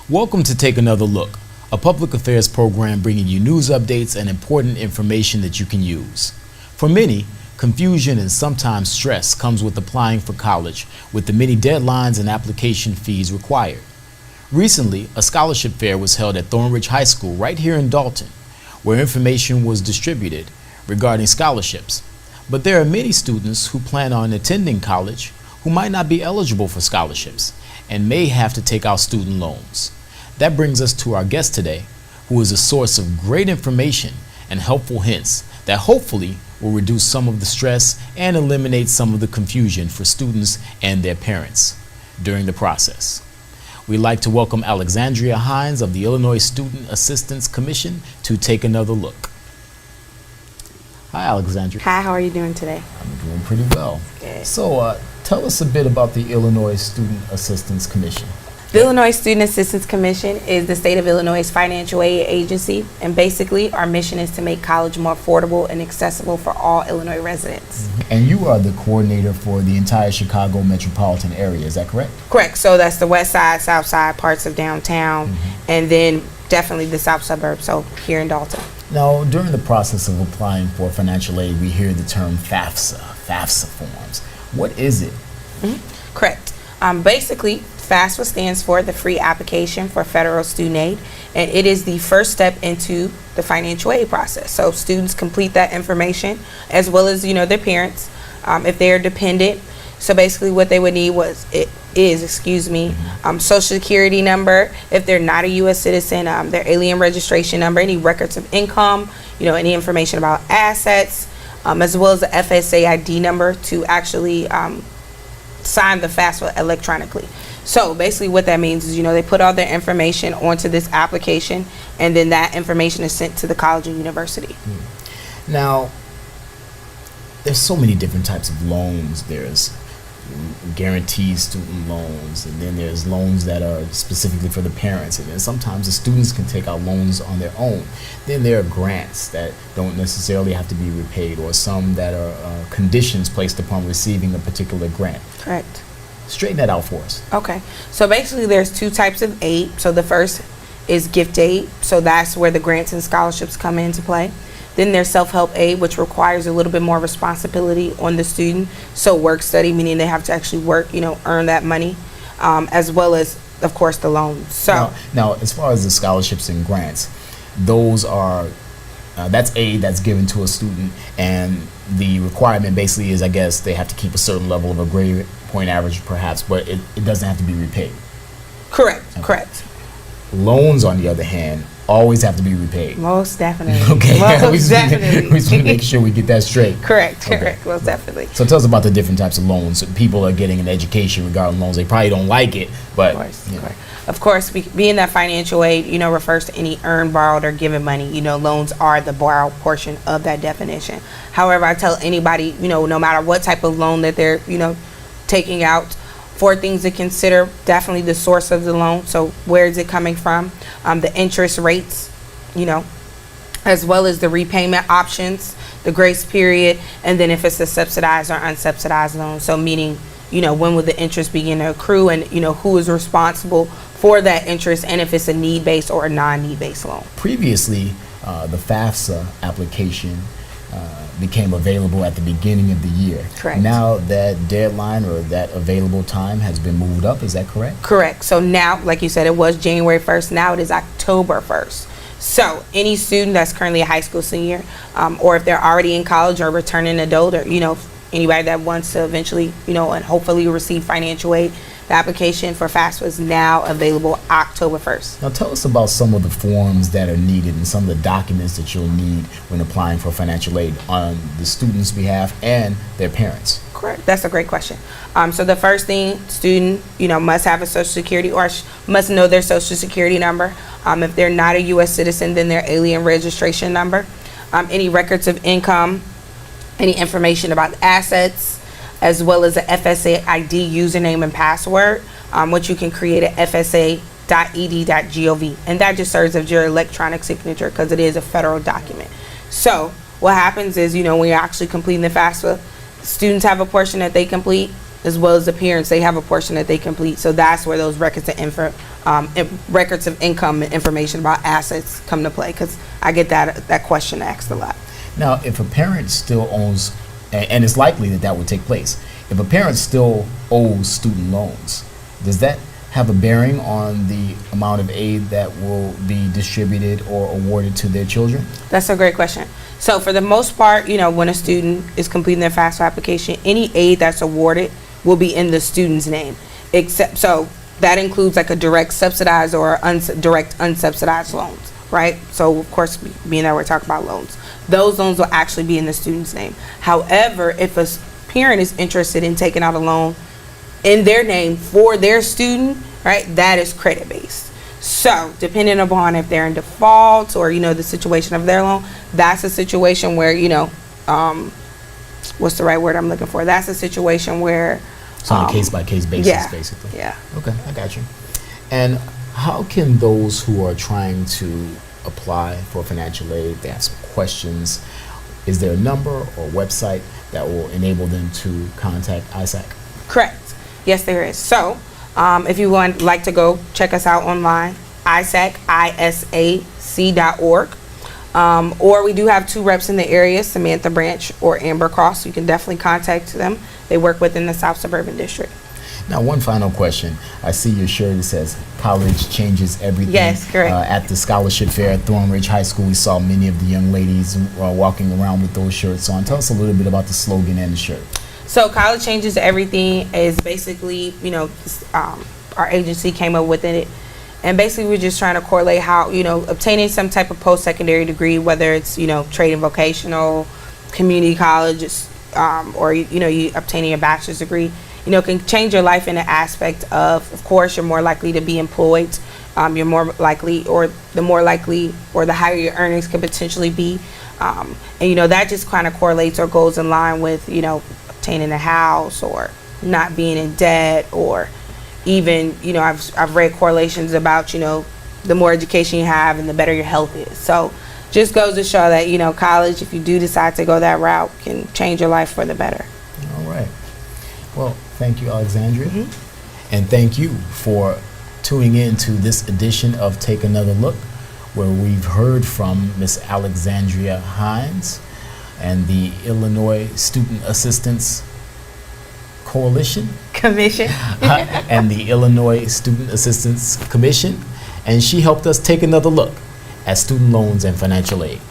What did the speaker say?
Welcome to Take Another Look, a public affairs program bringing you news updates and important information that you can use. For many, confusion and sometimes stress comes with applying for college, with the many deadlines and application fees required. Recently, a scholarship fair was held at Thornridge High School right here in Dalton, where information was distributed regarding scholarships. But there are many students who plan on attending college who might not be eligible for scholarships and may have to take out student loans. That brings us to our guest today, who is a source of great information and helpful hints that hopefully will reduce some of the stress and eliminate some of the confusion for students and their parents during the process. We'd like to welcome Alexandria Hines of the Illinois Student Assistance Commission to Take Another Look. Hi, Alexandria. Hi, how are you doing today? I'm doing pretty well. Good. So tell us a bit about the Illinois Student Assistance Commission. The Illinois Student Assistance Commission is the state of Illinois' financial aid agency, and basically our mission is to make college more affordable and accessible for all Illinois residents. And you are the coordinator for the entire Chicago metropolitan area, is that correct? Correct. So that's the west side, south side, parts of downtown, and then definitely the south suburbs, so here in Dalton. Now, during the process of applying for financial aid, we hear the term FAFSA forms. What is it? Correct. Basically, FAFSA stands for the Free Application for Federal Student Aid, and it is the first step into the financial aid process. So students complete that information as well as, their parents, if they're dependent. So basically what they would need social security number, if they're not a U.S. citizen, their alien registration number, any records of income, any information about assets, as well as the FSA ID number to actually sign the FAFSA electronically. So basically what that means is, they put all their information onto this application, and then that information is sent to the college or university. Now, there's so many different types of loans. There's guaranteed student loans, and then there's loans that are specifically for the parents, and then sometimes the students can take out loans on their own. Then there are grants that don't necessarily have to be repaid, or some that are conditions placed upon receiving a particular grant. Correct. Straighten that out for us. Okay, so basically there's two types of aid. So the first is gift aid, so that's where the grants and scholarships come into play. Then there's self-help aid, which requires a little bit more responsibility on the student. So work study, meaning they have to actually work, earn that money, as well as, of course, the loans. So now as far as the scholarships and grants, those are that's aid that's given to a student, and the requirement basically is, I guess, they have to keep a certain level of a grade point average perhaps, but it doesn't have to be repaid. Correct. Okay. Correct. Loans, on the other hand, always have to be repaid. Most definitely. Okay. Most definitely. We just want to make sure we get that straight. Correct. Okay. Correct. Most definitely. So tell us about the different types of loans. So people are getting an education regarding loans. They probably don't like it, but Of course, being that financial aid, refers to any earned, borrowed, or given money. Loans are the borrowed portion of that definition. However, I tell anybody, no matter what type of loan that they're, taking out, four things to consider. Definitely the source of the loan. So where is it coming from? The interest rates, as well as the repayment options, the grace period, and then if it's a subsidized or unsubsidized loan. So meaning, when will the interest begin to accrue, and, who is responsible for that interest, and if it's a need-based or a non-need-based loan. Previously, the FAFSA application became available at the beginning of the year. Correct. Now that deadline or that available time has been moved up, is that correct? Correct. So now, like you said, it was January 1st. Now it is October 1st. So any student that's currently a high school senior, or if they're already in college or returning adult, or, anybody that wants to eventually, and hopefully receive financial aid, the application for FAFSA is now available October 1st. Now tell us about some of the forms that are needed and some of the documents that you'll need when applying for financial aid on the student's behalf and their parents. Correct. That's a great question. So the first thing, student, must have a social security or must know their social security number. If they're not a U.S. citizen, then their alien registration number. Any records of income, any information about assets, as well as a FSA ID username and password, which you can create at fsa.ed.gov. And that just serves as your electronic signature because it is a federal document. So what happens is, when you're actually completing the FAFSA, students have a portion that they complete, as well as the parents, they have a portion that they complete. So that's where those records of income and information about assets come to play, because I get that question asked a lot. Now, if a parent still owns, and it's likely that would take place, if a parent still owes student loans, does that have a bearing on the amount of aid that will be distributed or awarded to their children? That's a great question. So for the most part, when a student is completing their FAFSA application, any aid that's awarded will be in the student's name, so that includes like a direct subsidized or direct unsubsidized loans, right? So of course, being that we're talking about loans, those loans will actually be in the student's name. However, if a parent is interested in taking out a loan in their name for their student, right, that is credit based. So depending upon if they're in default or the situation of their loan, that's a situation where what's the right word I'm looking for? That's a situation where it's on a case by case basis, basically. Yeah. Okay, I got you. And how can those who are trying to apply for financial aid, they have some questions, is there a number or website that will enable them to contact ISAC? Correct. Yes, there is. So if you would like to go check us out online, isac.org. Or we do have 2 reps in the area, Samantha Branch or Amber Cross. You can definitely contact them. They work within the South Suburban District. Now, one final question. I see your shirt that says college changes everything. Yes, correct. At the scholarship fair at Thornridge High School, we saw many of the young ladies walking around with those shirts on. Tell us a little bit about the slogan and the shirt. So college changes everything is basically, our agency came up with it. And basically we're just trying to correlate how, obtaining some type of post-secondary degree, whether it's, trade and vocational, community colleges, or, you obtaining a bachelor's degree, can change your life in the aspect of course, you're more likely to be employed. You're more likely, or the more likely, or the higher your earnings could potentially be. And, that just kind of correlates or goes in line with, obtaining a house or not being in debt, or even, I've read correlations about, the more education you have and the better your health is. So just goes to show that, college, if you do decide to go that route, can change your life for the better. All right. Well, thank you, Alexandria. Mm-hmm. And thank you for tuning in to this edition of Take Another Look, where we've heard from Miss Alexandria Hines and the Illinois Student Assistance Commission and the Illinois Student Assistance Commission, and she helped us take another look at student loans and financial aid.